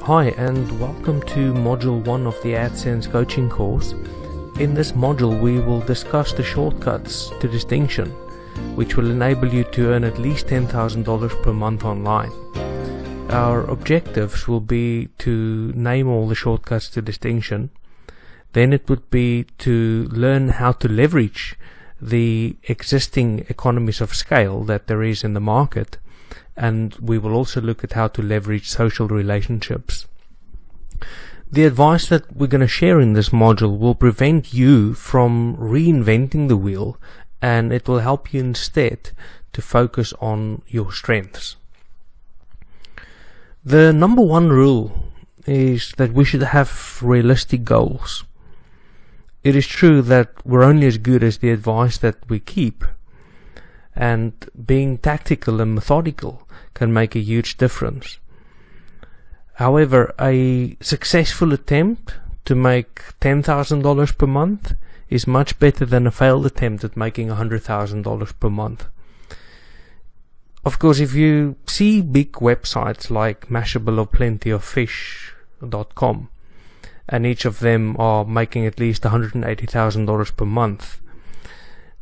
Hi and welcome to Module 1 of the AdSense coaching course. In this module we will discuss the shortcuts to distinction, which will enable you to earn at least $10,000 per month online. Our objectives will be to name all the shortcuts to distinction. Then it would be to learn how to leverage the existing economies of scale that there is in the market. And we will also look at how to leverage social relationships. The advice that we're going to share in this module will prevent you from reinventing the wheel, and it will help you instead to focus on your strengths. The number one rule is that we should have realistic goals. It is true that we're only as good as the advice that we keep, and being tactical and methodical can make a huge difference. However, a successful attempt to make $10,000 per month is much better than a failed attempt at making $100,000 per month. Of course, if you see big websites like Mashable or plentyoffish.com, and each of them are making at least $180,000 per month,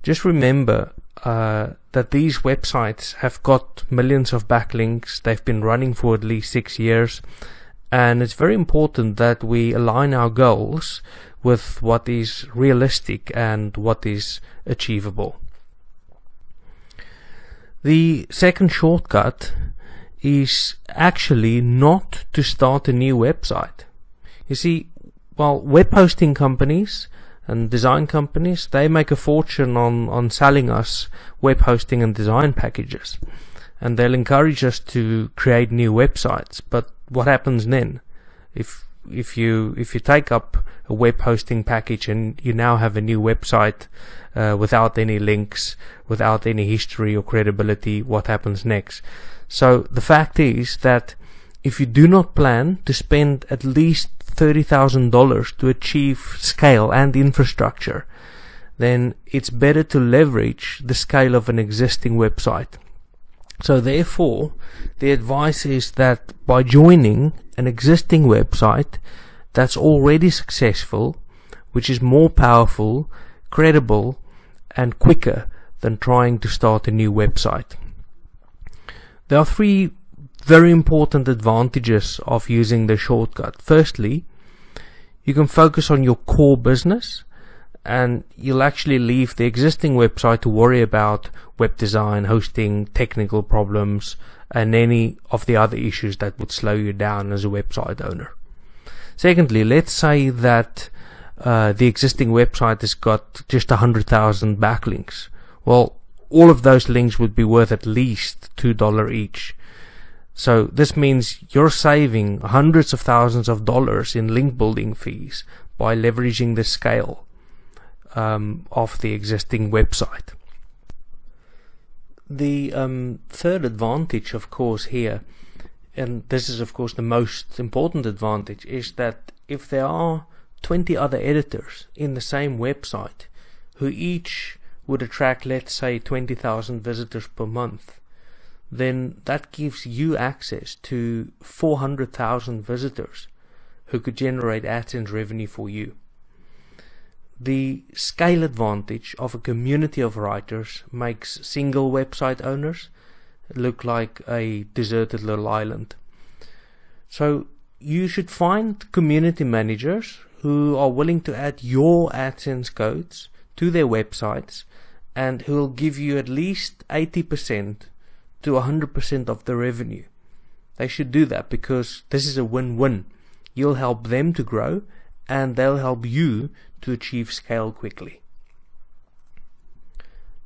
just remember that these websites have got millions of backlinks. They've been running for at least 6 years, and it's very important that we align our goals with what is realistic and what is achievable. The second shortcut is actually not to start a new website. You see, well, web hosting companies and design companies, they make a fortune on selling us web hosting and design packages, and they'll encourage us to create new websites. But what happens then? If you take up a web hosting package and you now have a new website without any links, without any history or credibility, what happens next? So the fact is that if you do not plan to spend at least $30,000 to achieve scale and infrastructure, then it's better to leverage the scale of an existing website. So therefore, the advice is that by joining an existing website that's already successful, which is more powerful, credible, and quicker than trying to start a new website. There are three very important advantages of using the shortcut. Firstly, you can focus on your core business, and you'll actually leave the existing website to worry about web design, hosting, technical problems, and any of the other issues that would slow you down as a website owner. Secondly, let's say that the existing website has got just 100,000 backlinks. Well, all of those links would be worth at least $2 each. So this means you're saving hundreds of thousands of dollars in link building fees by leveraging the scale of the existing website. The third advantage, of course, here, and this is of course the most important advantage, is that if there are 20 other editors in the same website who each would attract, let's say, 20,000 visitors per month, then that gives you access to 400,000 visitors who could generate AdSense revenue for you. The scale advantage of a community of writers makes single website owners look like a deserted little island. So you should find community managers who are willing to add your AdSense codes to their websites and who will give you at least 80% to 100% of the revenue. They should do that because this is a win-win. You'll help them to grow, and they'll help you to achieve scale quickly.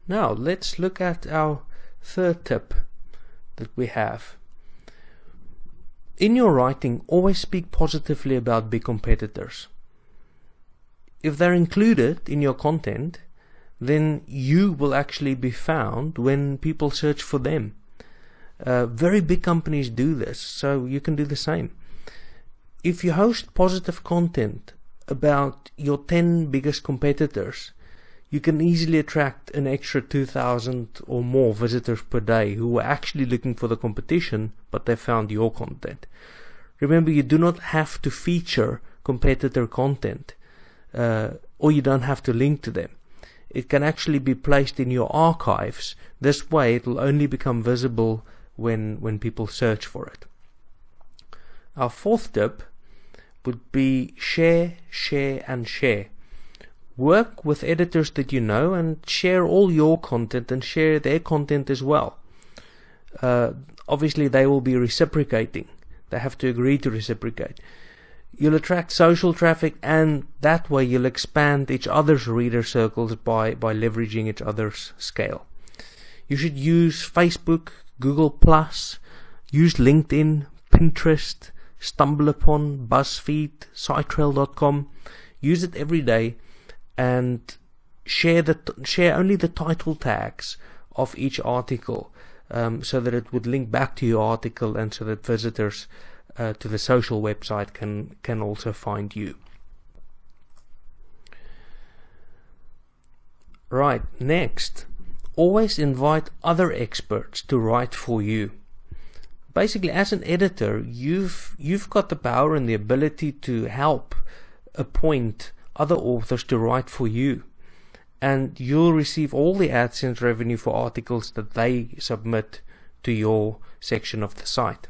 Now let's look at our third tip that we have. In your writing, always speak positively about big competitors. If they're included in your content, then you will actually be found when people search for them. Very big companies do this, so you can do the same. If you host positive content about your 10 biggest competitors, you can easily attract an extra 2,000 or more visitors per day who are actually looking for the competition, but they found your content. Remember, you do not have to feature competitor content, or you don't have to link to them. It can actually be placed in your archives. This way it will only become visible when people search for it. Our fourth tip would be share, share and share. Work with editors that you know and share all your content and share their content as well. Obviously they will be reciprocating. They have to agree to reciprocate. You'll attract social traffic, and that way you'll expand each other's reader circles by leveraging each other's scale. You should use Facebook, Google+, use LinkedIn, Pinterest, StumbleUpon, BuzzFeed, Sitetrail.com. Use it every day and share only the title tags of each article, so that it would link back to your article and so that visitors to the social website can also find you. Right, next, always invite other experts to write for you. Basically, as an editor, you've got the power and the ability to help appoint other authors to write for you, and you'll receive all the AdSense revenue for articles that they submit to your section of the site.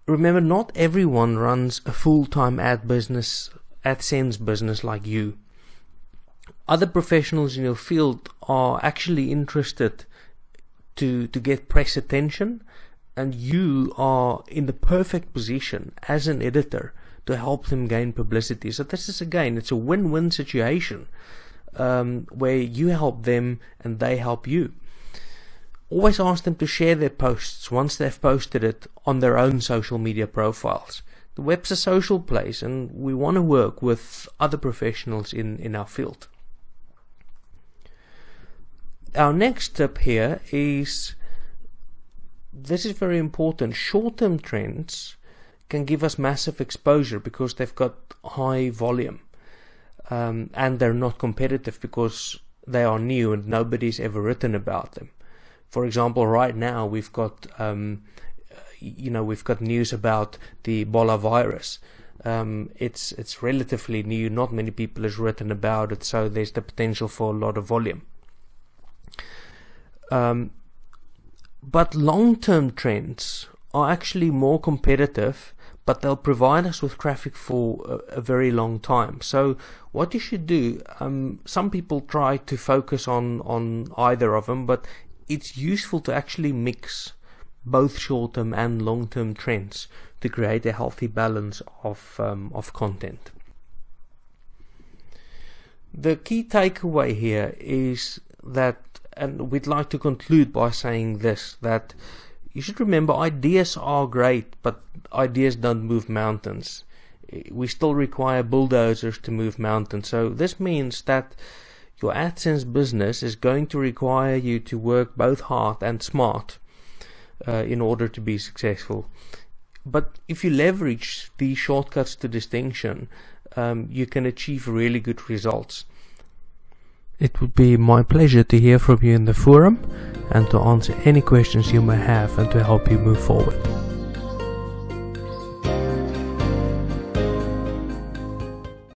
Remember, not everyone runs a full-time AdSense business like you. Other professionals in your field are actually interested to get press attention, and you are in the perfect position as an editor to help them gain publicity. So this is, again, it's a win-win situation, where you help them and they help you. Always ask them to share their posts once they've posted it on their own social media profiles. The web's a social place, and we want to work with other professionals in our field. Our next tip here is, this is very important, short-term trends can give us massive exposure because they've got high volume, and they're not competitive because they are new and nobody's ever written about them. For example, right now we've got we've got news about the Ebola virus. It's relatively new, not many people has written about it, so there's the potential for a lot of volume. But long-term trends are actually more competitive, but they'll provide us with traffic for a very long time. So what you should do, some people try to focus on either of them, but it's useful to actually mix both short-term and long-term trends to create a healthy balance of content. The key takeaway here is that, and we'd like to conclude by saying this, that you should remember ideas are great, but ideas don't move mountains. We still require bulldozers to move mountains. So this means that your AdSense business is going to require you to work both hard and smart in order to be successful. But if you leverage these shortcuts to distinction, you can achieve really good results. It would be my pleasure to hear from you in the forum and to answer any questions you may have and to help you move forward.